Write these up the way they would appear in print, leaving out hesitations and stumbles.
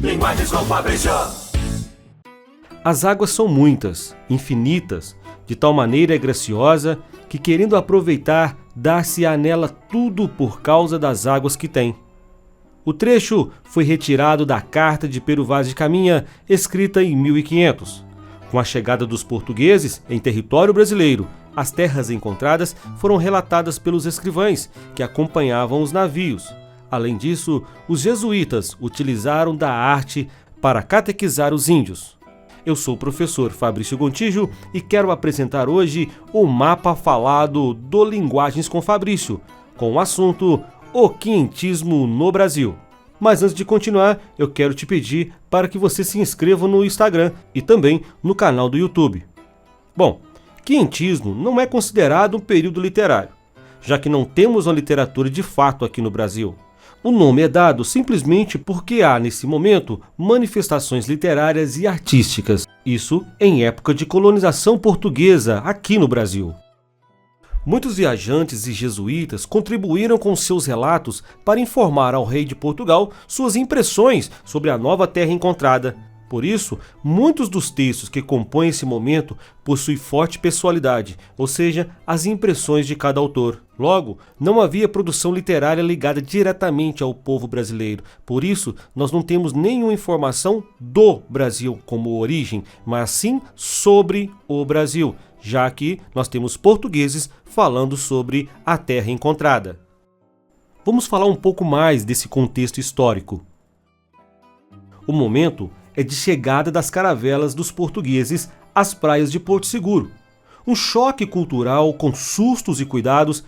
Linguagens com Fabrício. As águas são muitas, infinitas, de tal maneira é graciosa que, querendo aproveitar, dar-se-á nela tudo por causa das águas que tem. O trecho foi retirado da Carta de Pero Vaz de Caminha, escrita em 1500. Com a chegada dos portugueses em território brasileiro, as terras encontradas foram relatadas pelos escrivães que acompanhavam os navios. Além disso, os jesuítas utilizaram da arte para catequizar os índios. Eu sou o professor Fabrício Gontijo e quero apresentar hoje o mapa falado do Linguagens com Fabrício, com o assunto O Quientismo no Brasil. Mas antes de continuar, eu quero te pedir para que você se inscreva no Instagram e também no canal do YouTube. Bom, quientismo não é considerado um período literário, já que não temos uma literatura de fato aqui no Brasil. O nome é dado simplesmente porque há, nesse momento, manifestações literárias e artísticas, isso em época de colonização portuguesa aqui no Brasil. Muitos viajantes e jesuítas contribuíram com seus relatos para informar ao rei de Portugal suas impressões sobre a nova terra encontrada. Por isso, muitos dos textos que compõem esse momento possuem forte pessoalidade, ou seja, as impressões de cada autor. Logo, não havia produção literária ligada diretamente ao povo brasileiro. Por isso, nós não temos nenhuma informação do Brasil como origem, mas sim sobre o Brasil, já que nós temos portugueses falando sobre a terra encontrada. Vamos falar um pouco mais desse contexto histórico. O momento é de chegada das caravelas dos portugueses às praias de Porto Seguro. Um choque cultural com sustos e cuidados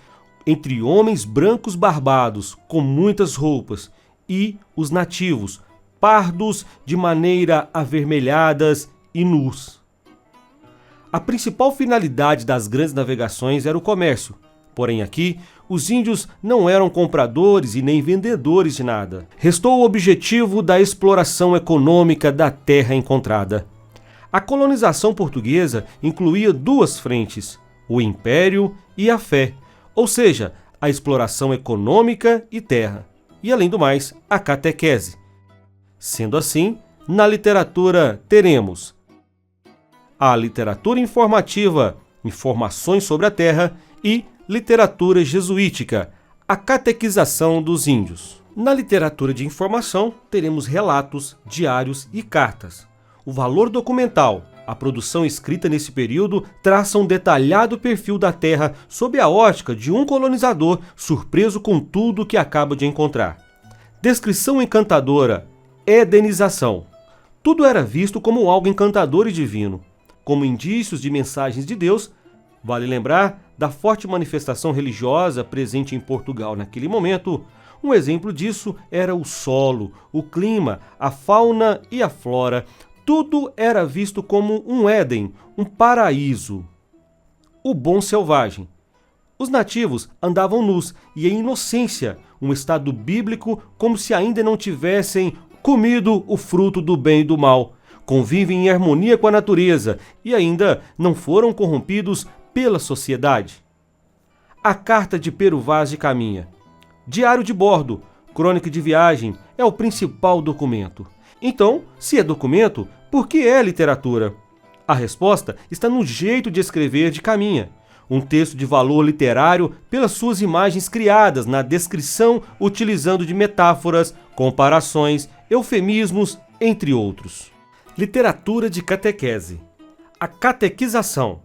entre homens brancos barbados com muitas roupas e os nativos, pardos de maneira avermelhadas e nus. A principal finalidade das grandes navegações era o comércio. Porém aqui, os índios não eram compradores e nem vendedores de nada. Restou o objetivo da exploração econômica da terra encontrada. A colonização portuguesa incluía duas frentes, o império e a fé, ou seja, a exploração econômica e terra, e além do mais, a catequese. Sendo assim, na literatura teremos a literatura informativa, informações sobre a terra, e literatura jesuítica, a catequização dos índios. Na literatura de informação, teremos relatos, diários e cartas. O valor documental, a produção escrita nesse período, traça um detalhado perfil da terra sob a ótica de um colonizador surpreso com tudo que acaba de encontrar. Descrição encantadora, edenização. Tudo era visto como algo encantador e divino. Como indícios de mensagens de Deus, vale lembrar da forte manifestação religiosa presente em Portugal naquele momento. Um exemplo disso era o solo, o clima, a fauna e a flora. Tudo era visto como um Éden, um paraíso. O bom selvagem. Os nativos andavam nus e em inocência, um estado bíblico como se ainda não tivessem comido o fruto do bem e do mal. Convivem em harmonia com a natureza e ainda não foram corrompidos pela sociedade. A Carta de Pero Vaz de Caminha. Diário de bordo, crônica de viagem, é o principal documento. Então, se é documento, por que é literatura? A resposta está no jeito de escrever de Caminha. Um texto de valor literário pelas suas imagens criadas na descrição utilizando de metáforas, comparações, eufemismos, entre outros. Literatura de catequese. A catequização.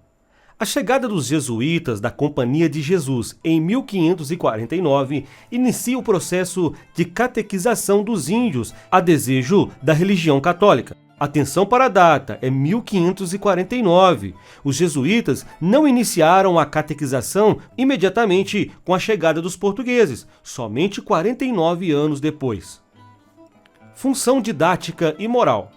A chegada dos jesuítas da Companhia de Jesus em 1549 inicia o processo de catequização dos índios a desejo da religião católica. Atenção para a data, é 1549. Os jesuítas não iniciaram a catequização imediatamente com a chegada dos portugueses, somente 49 anos depois. Função didática e moral.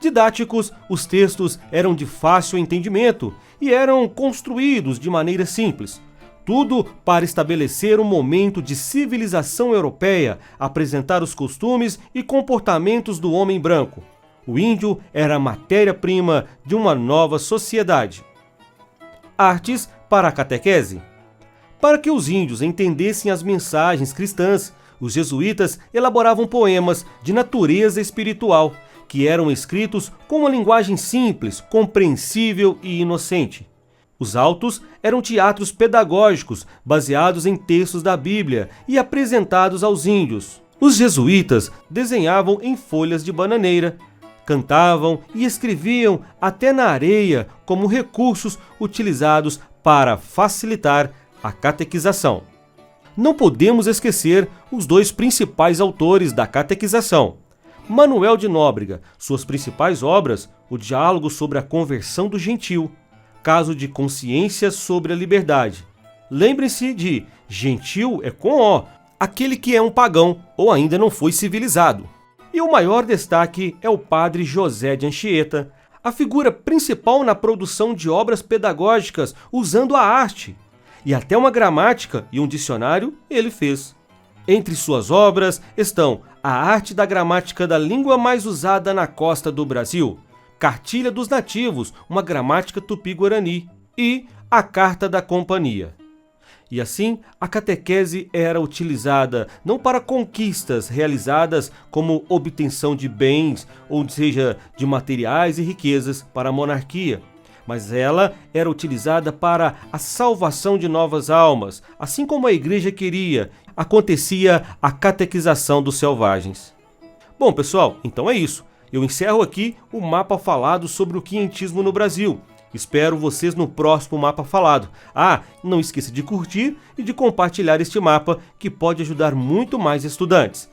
Didáticos, os textos eram de fácil entendimento e eram construídos de maneira simples. Tudo para estabelecer um momento de civilização europeia, apresentar os costumes e comportamentos do homem branco. O índio era a matéria-prima de uma nova sociedade. Artes para a catequese. Para que os índios entendessem as mensagens cristãs, Os jesuítas elaboravam poemas de natureza espiritual, que eram escritos com uma linguagem simples, compreensível e inocente. Os autos eram teatros pedagógicos baseados em textos da Bíblia e apresentados aos índios. Os jesuítas desenhavam em folhas de bananeira, cantavam e escreviam até na areia como recursos utilizados para facilitar a catequização. Não podemos esquecer os dois principais autores da catequização. Manuel de Nóbrega, suas principais obras, o Diálogo sobre a Conversão do Gentil, Caso de Consciência sobre a Liberdade. Lembre-se de gentil é com O, aquele que é um pagão ou ainda não foi civilizado. E o maior destaque é o padre José de Anchieta, a figura principal na produção de obras pedagógicas usando a arte. E até uma gramática e um dicionário ele fez. Entre suas obras estão A Arte da Gramática da Língua Mais Usada na Costa do Brasil, Cartilha dos Nativos, uma gramática tupi-guarani, e A Carta da Companhia. E assim, a catequese era utilizada não para conquistas realizadas como obtenção de bens, ou seja, de materiais e riquezas para a monarquia, mas ela era utilizada para a salvação de novas almas, assim como a igreja queria, acontecia a catequização dos selvagens. Bom, pessoal, então é isso. Eu encerro aqui o mapa falado sobre o quientismo no Brasil. Espero vocês no próximo mapa falado. Não esqueça de curtir e de compartilhar este mapa, que pode ajudar muito mais estudantes.